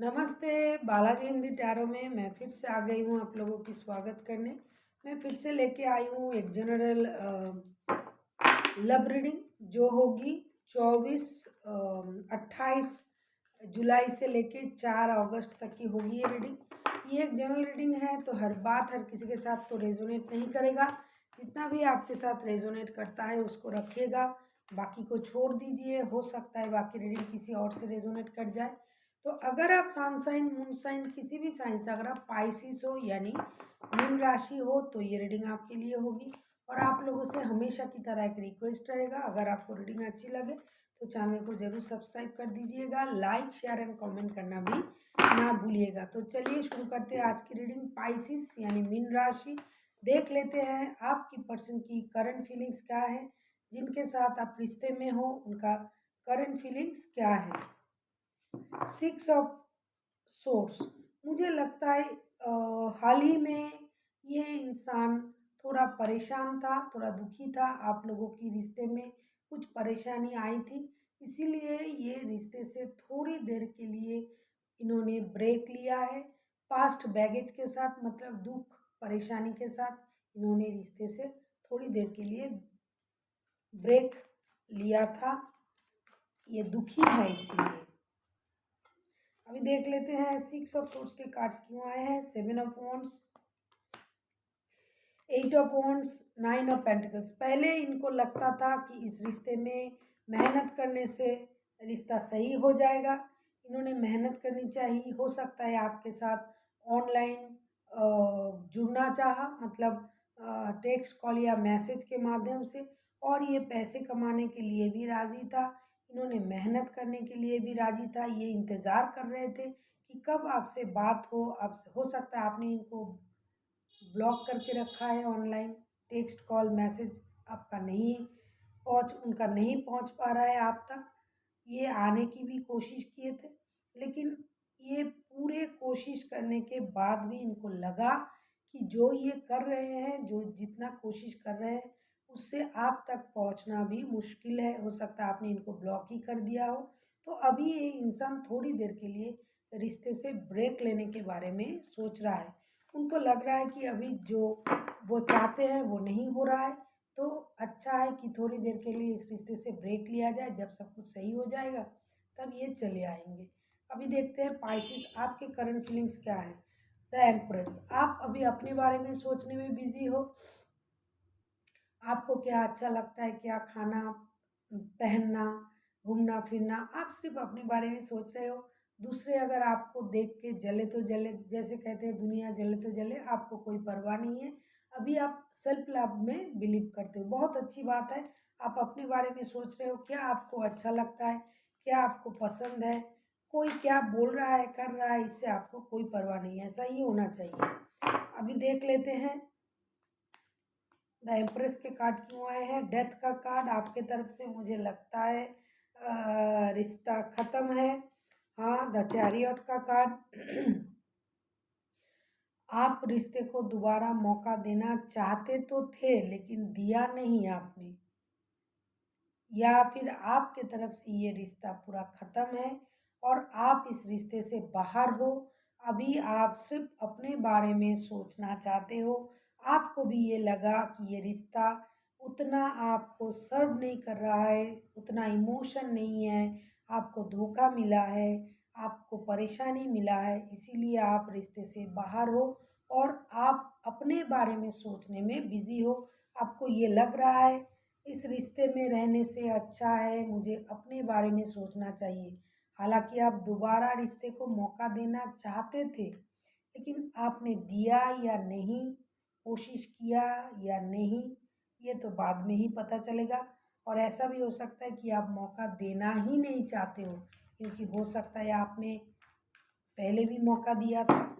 नमस्ते। बालाजी हिंदी टैरो में मैं फिर से आ गई हूँ आप लोगों की स्वागत करने। मैं फिर से लेके आई हूँ एक जनरल लव रीडिंग जो होगी 28 जुलाई से लेके 4 अगस्त तक की होगी ये रीडिंग। ये एक जनरल रीडिंग है तो हर बात हर किसी के साथ तो रेजोनेट नहीं करेगा। जितना भी आपके साथ रेजोनेट करता है उसको रखिएगा, बाकी को छोड़ दीजिए। हो सकता है बाकी रीडिंग किसी और से रेजोनेट कर जाए। तो अगर आप सन साइन मून साइन किसी भी साइन से अगर आप पाइसिस हो यानी मीन राशि हो तो ये रीडिंग आपके लिए होगी। और आप लोगों से हमेशा की तरह एक रिक्वेस्ट रहेगा, अगर आपको रीडिंग अच्छी लगे तो चैनल को जरूर सब्सक्राइब कर दीजिएगा, लाइक शेयर एंड कमेंट करना भी ना भूलिएगा। तो चलिए शुरू करते हैं आज की रीडिंग। पाइसिस यानी मीन राशि, देख लेते हैं आपकी पर्सन की करंट फीलिंग्स क्या है। जिनके साथ आप रिश्ते में हो उनका करंट फीलिंग्स क्या है। 6 ऑफ सोर्स, मुझे लगता है हाल ही में ये इंसान थोड़ा परेशान था, थोड़ा दुखी था। आप लोगों की रिश्ते में कुछ परेशानी आई थी, इसीलिए ये रिश्ते से थोड़ी देर के लिए इन्होंने ब्रेक लिया है। पास्ट बैगेज के साथ मतलब दुख परेशानी के साथ इन्होंने रिश्ते से थोड़ी देर के लिए ब्रेक लिया था। ये दुखी है इसीलिए। अभी देख लेते हैं 6 ऑफ सोर्स के कार्ड्स क्यों आए हैं। 7 of wands, 8 of wands, 9 of pentacles. पहले इनको लगता था कि इस रिश्ते में मेहनत करने से रिश्ता सही हो जाएगा। इन्होंने मेहनत करनी चाहिए। हो सकता है आपके साथ ऑनलाइन जुड़ना चाहा, मतलब टेक्स्ट कॉल या मैसेज के माध्यम से, और ये पैसे कमाने के लिए भी राज़ी था। इन्होंने मेहनत करने के लिए भी राज़ी था। ये इंतज़ार कर रहे थे कि कब आपसे बात हो। आपसे हो सकता है आपने इनको ब्लॉक करके रखा है, ऑनलाइन टेक्स्ट कॉल मैसेज आपका नहीं उनका नहीं पहुंच पा रहा है आप तक। ये आने की भी कोशिश किए थे, लेकिन ये पूरे कोशिश करने के बाद भी इनको लगा कि जो ये कर रहे हैं, जो जितना कोशिश कर रहे हैं उससे आप तक पहुंचना भी मुश्किल है। हो सकता है आपने इनको ब्लॉक ही कर दिया हो। तो अभी ये इंसान थोड़ी देर के लिए रिश्ते से ब्रेक लेने के बारे में सोच रहा है। उनको लग रहा है कि अभी जो वो चाहते हैं वो नहीं हो रहा है, तो अच्छा है कि थोड़ी देर के लिए इस रिश्ते से ब्रेक लिया जाए। जब सब कुछ सही हो जाएगा तब ये चले आएंगे। अभी देखते हैं पाइसिस आपके करंट फीलिंग्स क्या है। द एम्प्रेस, आप अभी अपने बारे में सोचने में बिजी हो। आपको क्या अच्छा लगता है, क्या खाना, पहनना, घूमना फिरना, आप सिर्फ अपने बारे में सोच रहे हो। दूसरे अगर आपको देख के जले तो जले, जैसे कहते हैं दुनिया जले तो जले, आपको कोई परवाह नहीं है। अभी आप सेल्फ लव में बिलीव करते हो, बहुत अच्छी बात है। आप अपने बारे में सोच रहे हो, क्या आपको अच्छा लगता है, क्या आपको पसंद है, कोई क्या बोल रहा है कर रहा है, इससे आपको कोई परवाह नहीं है। ऐसा ही होना चाहिए। अभी देख लेते हैं द एम्प्रेस के कार्ड क्यों आए हैं। डेथ का कार्ड आपके तरफ से मुझे लगता है रिश्ता खत्म है। हाँ, द चैरियट का कार्ड आप रिश्ते को दोबारा मौका देना चाहते तो थे लेकिन दिया नहीं आपने, या फिर आपके तरफ से ये रिश्ता पूरा खत्म है और आप इस रिश्ते से बाहर हो। अभी आप सिर्फ अपने बारे में सोचना चाहते हो। आपको भी ये लगा कि ये रिश्ता उतना आपको सर्व नहीं कर रहा है, उतना इमोशन नहीं है, आपको धोखा मिला है, आपको परेशानी मिला है, इसीलिए आप रिश्ते से बाहर हो और आप अपने बारे में सोचने में बिजी हो। आपको ये लग रहा है इस रिश्ते में रहने से अच्छा है मुझे अपने बारे में सोचना चाहिए। हालांकि आप दोबारा रिश्ते को मौका देना चाहते थे, लेकिन आपने दिया या नहीं, कोशिश किया या नहीं, ये तो बाद में ही पता चलेगा। और ऐसा भी हो सकता है कि आप मौका देना ही नहीं चाहते हो, क्योंकि हो सकता है आपने पहले भी मौका दिया था।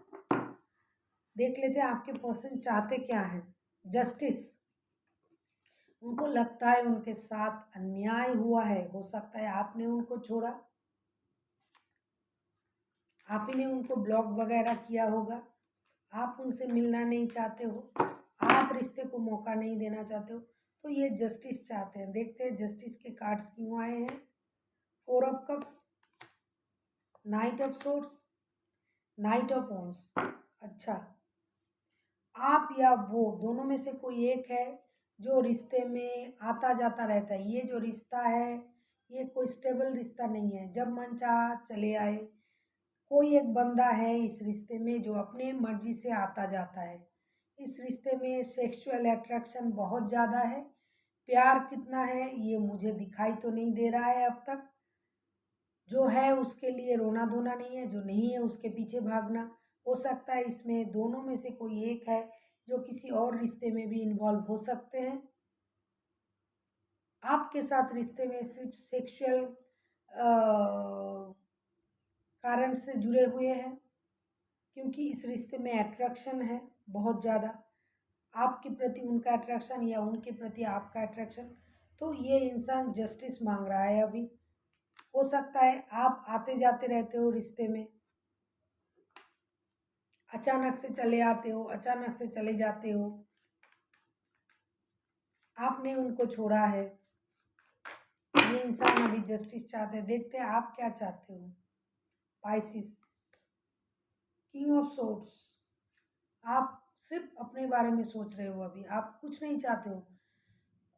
देख लेते हैं आपके पर्सन चाहते क्या हैं। जस्टिस, उनको लगता है उनके साथ अन्याय हुआ है। हो सकता है आपने उनको छोड़ा, आप ही ने उनको ब्लॉक वगैरह किया होगा। आप उनसे मिलना नहीं चाहते हो, आप रिश्ते को मौका नहीं देना चाहते हो, तो ये जस्टिस चाहते हैं। देखते हैं जस्टिस के कार्ड्स क्यों आए हैं। 4 of cups, night of source, night of wands. अच्छा, आप या वो दोनों में से कोई एक है जो रिश्ते में आता जाता रहता है। ये जो रिश्ता है ये कोई स्टेबल रिश्ता नहीं है, जब मन चाहा चले आए। कोई एक बंदा है इस रिश्ते में जो अपने मर्जी से आता जाता है। इस रिश्ते में सेक्सुअल अट्रैक्शन बहुत ज़्यादा है। प्यार कितना है ये मुझे दिखाई तो नहीं दे रहा है अब तक। जो है उसके लिए रोना धोना नहीं है, जो नहीं है उसके पीछे भागना। हो सकता है इसमें दोनों में से कोई एक है जो किसी और रिश्ते में भी इन्वॉल्व हो सकते हैं। आपके साथ रिश्ते में सिर्फ सेक्सुअल कारण से जुड़े हुए हैं, क्योंकि इस रिश्ते में अट्रैक्शन है बहुत ज़्यादा। आपके प्रति उनका अट्रैक्शन या उनके प्रति आपका अट्रैक्शन। तो ये इंसान जस्टिस मांग रहा है अभी। हो सकता है आप आते जाते रहते हो रिश्ते में, अचानक से चले आते हो, अचानक से चले जाते हो। आपने उनको छोड़ा है। ये इंसान अभी जस्टिस चाहते हैं। देखते हैं आप क्या चाहते हो। Pisces, king of swords. आप सिर्फ अपने बारे में सोच रहे हो अभी, आप कुछ नहीं चाहते हो।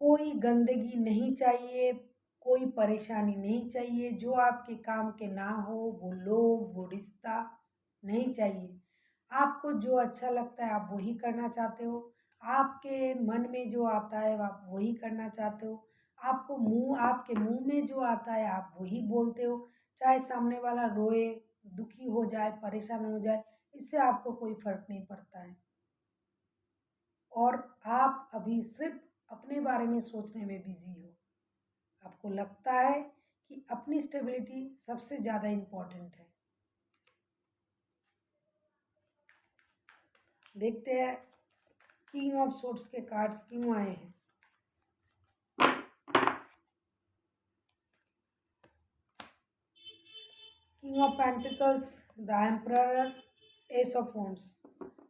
कोई गंदगी नहीं चाहिए, कोई परेशानी नहीं चाहिए। जो आपके काम के ना हो वो लोग, वो रिश्ता नहीं चाहिए। आपको जो अच्छा लगता है आप वही करना चाहते हो। आपके मन में जो आता है आप वही करना चाहते हो। आपके मुंह में जो आता है आप वही बोलते हो। चाहे सामने वाला रोए, दुखी हो जाए, परेशान हो जाए, इससे आपको कोई फर्क नहीं पड़ता है। और आप अभी सिर्फ अपने बारे में सोचने में बिजी हो। आपको लगता है कि अपनी स्टेबिलिटी सबसे ज़्यादा इम्पोर्टेंट है। देखते हैं किंग ऑफ सोर्ड्स के कार्ड्स क्यों आए हैं। King of pentacles, the emperor, S of wands.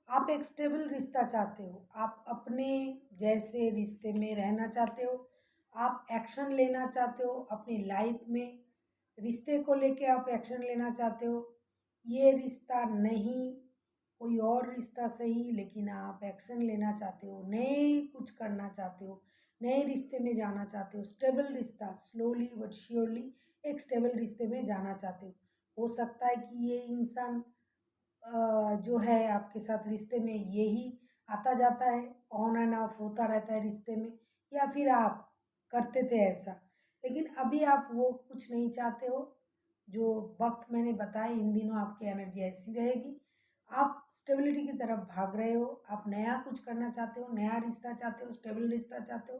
आप एक स्टेबल रिश्ता चाहते हो। आप अपने जैसे रिश्ते में रहना चाहते हो। आप एक्शन लेना चाहते हो अपनी लाइफ में। रिश्ते को लेके आप एक्शन लेना चाहते हो। ये रिश्ता नहीं, कोई और रिश्ता सही, लेकिन आप एक्शन लेना चाहते हो, नए कुछ करना चाहते हो, नए रिश्ते में जाना चाहते हो। स्टेबल रिश्ता, स्लोली बट श्योरली एक स्टेबल रिश्ते में जाना चाहते हो। हो सकता है कि ये इंसान जो है आपके साथ रिश्ते में यही आता जाता है, ऑन एंड ऑफ होता रहता है रिश्ते में, या फिर आप करते थे ऐसा, लेकिन अभी आप वो कुछ नहीं चाहते हो। जो वक्त मैंने बताया इन दिनों आपकी एनर्जी ऐसी रहेगी। आप स्टेबिलिटी की तरफ भाग रहे हो। आप नया कुछ करना चाहते हो, नया रिश्ता चाहते हो, स्टेबल रिश्ता चाहते हो।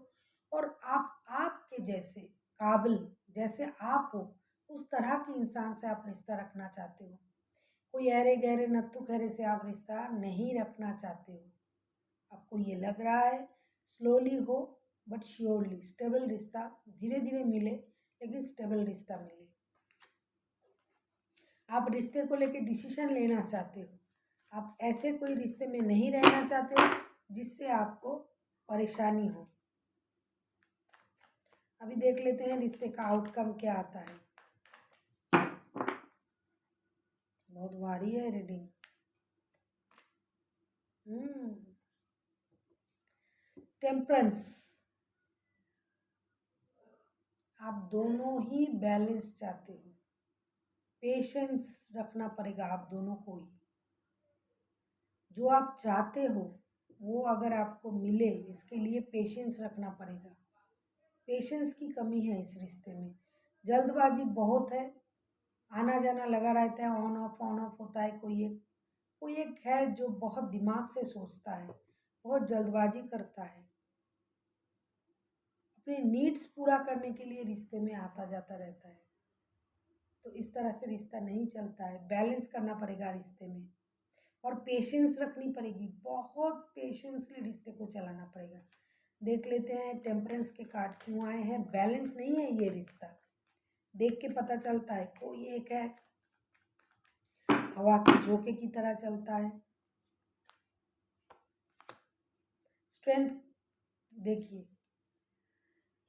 और आप आपके जैसे काबिल, जैसे आप हो उस तरह के इंसान से आप रिश्ता रखना चाहते हो। कोई अरे गहरे नत्थु खैरे से आप रिश्ता नहीं रखना चाहते हो। आपको ये लग रहा है स्लोली हो बट श्योरली स्टेबल रिश्ता धीरे धीरे मिले, लेकिन स्टेबल रिश्ता मिले। आप रिश्ते को लेकर डिसीजन लेना चाहते हो। आप ऐसे कोई रिश्ते में नहीं रहना चाहते हो जिससे आपको परेशानी हो। अभी देख लेते हैं रिश्ते का आउटकम क्या आता है। बहुत भारी है रीडिंग। टेम्परेंस। आप दोनों ही बैलेंस चाहते हो। पेशेंस रखना पड़ेगा आप दोनों को ही। जो आप चाहते हो वो अगर आपको मिले, इसके लिए पेशेंस रखना पड़ेगा। पेशेंस की कमी है इस रिश्ते में। जल्दबाजी बहुत है, आना जाना लगा रहता है, ऑन ऑफ होता है। कोई एक है जो बहुत दिमाग से सोचता है, बहुत जल्दबाजी करता है, अपने नीड्स पूरा करने के लिए रिश्ते में आता जाता रहता है। तो इस तरह से रिश्ता नहीं चलता है। बैलेंस करना पड़ेगा रिश्ते में, और पेशेंस रखनी पड़ेगी। बहुत पेशेंसली रिश्ते को चलाना पड़ेगा। देख लेते हैं टेम्परेंस के कार्ड क्यों आए हैं। बैलेंस नहीं है ये रिश्ता, देख के पता चलता है। कोई एक है हवा के झोंके की तरह चलता है। स्ट्रेंथ देखिए,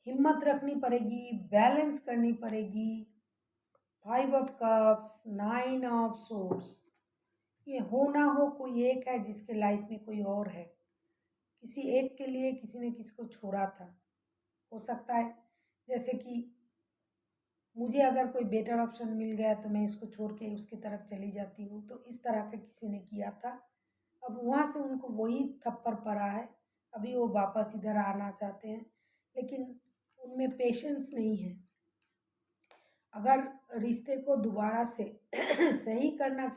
हिम्मत रखनी पड़ेगी, बैलेंस करनी पड़ेगी। 5 ऑफ कप्स, 9 ऑफ सोर्ड्स। ये हो ना हो कोई एक है जिसके लाइफ में कोई और है, किसी एक के लिए किसी ने किसी को छोड़ा था। हो सकता है जैसे कि मुझे अगर कोई बेटर ऑप्शन मिल गया तो मैं इसको छोड़ के उसकी तरफ चली जाती हूँ, तो इस तरह का किसी ने किया था। अब वहाँ से उनको वही थप्पड़ पड़ा है, अभी वो वापस इधर आना चाहते हैं, लेकिन उनमें पेशेंस नहीं है। अगर रिश्ते को दोबारा से सही करना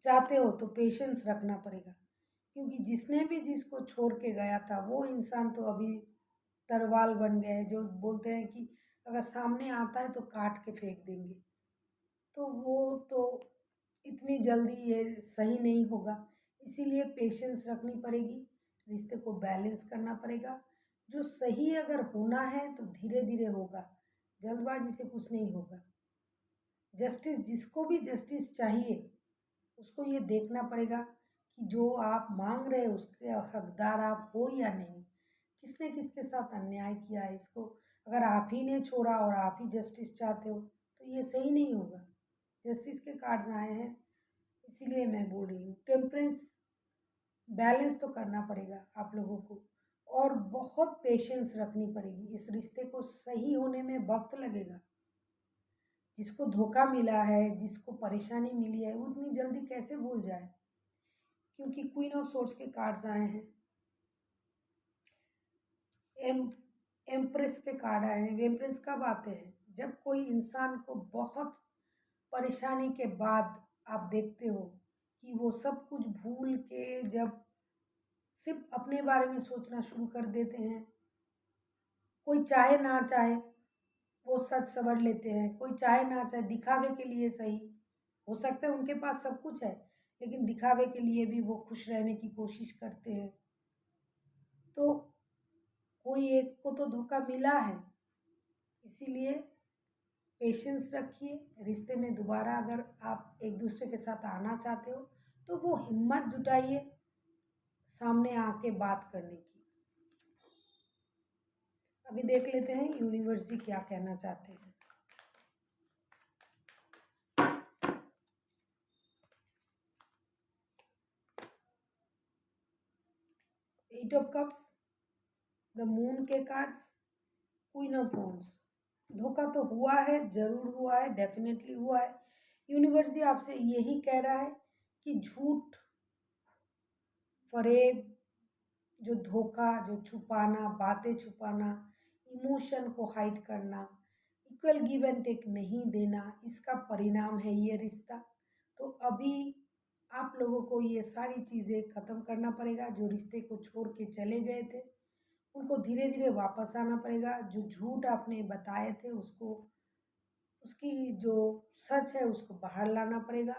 चाहते हो तो पेशेंस रखना पड़ेगा, क्योंकि जिसने भी जिसको छोड़ के गया था वो इंसान तो अभी तरवाल बन गए हैं, जो बोलते हैं कि अगर सामने आता है तो काट के फेंक देंगे। तो वो तो इतनी जल्दी ये सही नहीं होगा, इसीलिए पेशेंस रखनी पड़ेगी, रिश्ते को बैलेंस करना पड़ेगा। जो सही अगर होना है तो धीरे धीरे होगा, जल्दबाजी से कुछ नहीं होगा। जस्टिस, जिसको भी जस्टिस चाहिए उसको ये देखना पड़ेगा कि जो आप मांग रहे हैं उसके हकदार आप हो या नहीं, किसने किसके साथ अन्याय किया है। इसको अगर आप ही ने छोड़ा और आप ही जस्टिस चाहते हो तो ये सही नहीं होगा। जस्टिस के कार्ड्स आए हैं, इसीलिए मैं बोल रही हूँ टेम्परेंस, बैलेंस तो करना पड़ेगा आप लोगों को, और बहुत पेशेंस रखनी पड़ेगी। इस रिश्ते को सही होने में वक्त लगेगा। जिसको धोखा मिला है, जिसको परेशानी मिली है, वो उतनी जल्दी कैसे भूल जाए, क्योंकि क्वीन ऑफ सोर्ड्स के कार्ड्स आए हैं, एम्प्रेस के कार्ड आए हैं। एम्प्रेस कब आते हैं? जब कोई इंसान को बहुत परेशानी के बाद आप देखते हो कि वो सब कुछ भूल के जब सिर्फ अपने बारे में सोचना शुरू कर देते हैं, कोई चाहे ना चाहे वो सच समझ लेते हैं, कोई चाहे ना चाहे दिखावे के लिए सही, हो सकता है उनके पास सब कुछ है लेकिन दिखावे के लिए भी वो खुश रहने की कोशिश करते हैं। तो कोई एक को तो धोखा मिला है, इसीलिए पेशेंस रखिए। रिश्ते में दोबारा अगर आप एक दूसरे के साथ आना चाहते हो तो वो हिम्मत जुटाइए सामने आके बात करने की। अभी देख लेते हैं यूनिवर्स जी क्या कहना चाहते हैं। Eight of cups, the moon के कार्ड्स, क्वीन ऑफ वॉन्ड्स। धोखा तो हुआ है, जरूर हुआ है, डेफिनेटली हुआ है। यूनिवर्स जी आपसे यही कह रहा है कि झूठ, फरेब, जो धोखा, जो छुपाना, बातें छुपाना, इमोशन को हाइड करना, इक्वल गिव एंड टेक नहीं देना, इसका परिणाम है ये रिश्ता। तो अभी आप लोगों को ये सारी चीज़ें ख़त्म करना पड़ेगा। जो रिश्ते को छोड़ के चले गए थे उनको धीरे धीरे वापस आना पड़ेगा। जो झूठ आपने बताए थे उसको, उसकी जो सच है उसको बाहर लाना पड़ेगा,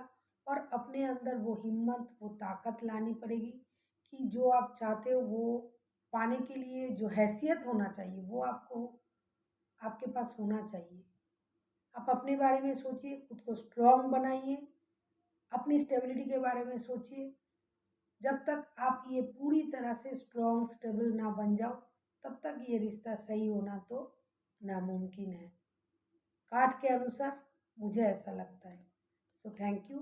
और अपने अंदर वो हिम्मत, वो ताकत लानी पड़ेगी कि जो आप चाहते हो वो पाने के लिए जो हैसियत होना चाहिए वो आपको, आपके पास होना चाहिए। आप अपने बारे में सोचिए, खुद को स्ट्रॉन्ग बनाइए, अपनी स्टेबिलिटी के बारे में सोचिए। जब तक आप ये पूरी तरह से स्ट्रॉन्ग स्टेबल ना बन जाओ तब तक ये रिश्ता सही होना तो नामुमकिन है। कार्ड के अनुसार मुझे ऐसा लगता है। So thank you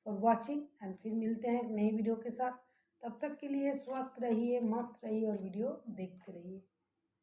for watching, and फिर मिलते हैं एक नई वीडियो के साथ। तब तक के लिए स्वस्थ रहिए, मस्त रहिए और वीडियो देखते रहिए।